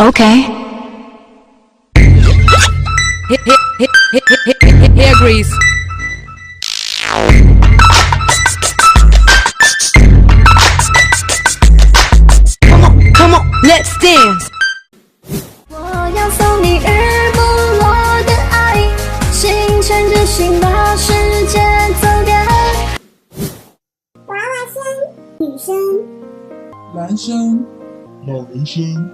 Okay. Hair grease. Come on, let's dance. 我要送你日不落的爱，心牵着心把世界走遍。娃娃声，女生，男生，老人声。